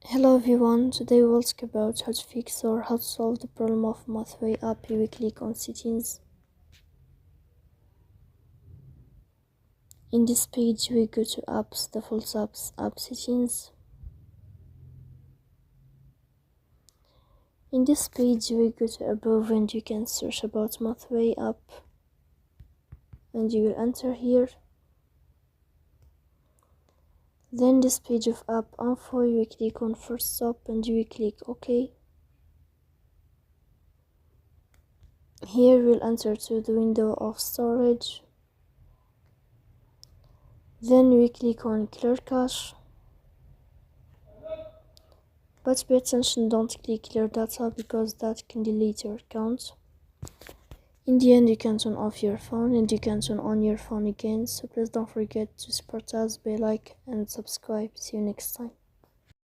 Hello everyone, today we'll talk about how to fix or how to solve the problem of Mathway app. Here we click on settings. In this page we go to apps, default apps, app settings. In this page we go to above and you can search about Mathway app and you will enter here. Then this page of app info, you will click on first stop and you will click OK. Here we'll enter to the window of storage. Then we click on clear cache. But pay attention, don't click clear data because that can delete your account. In the end, you can turn off your phone and you can turn on your phone again. So please don't forget to support us by like and subscribe. See you next time.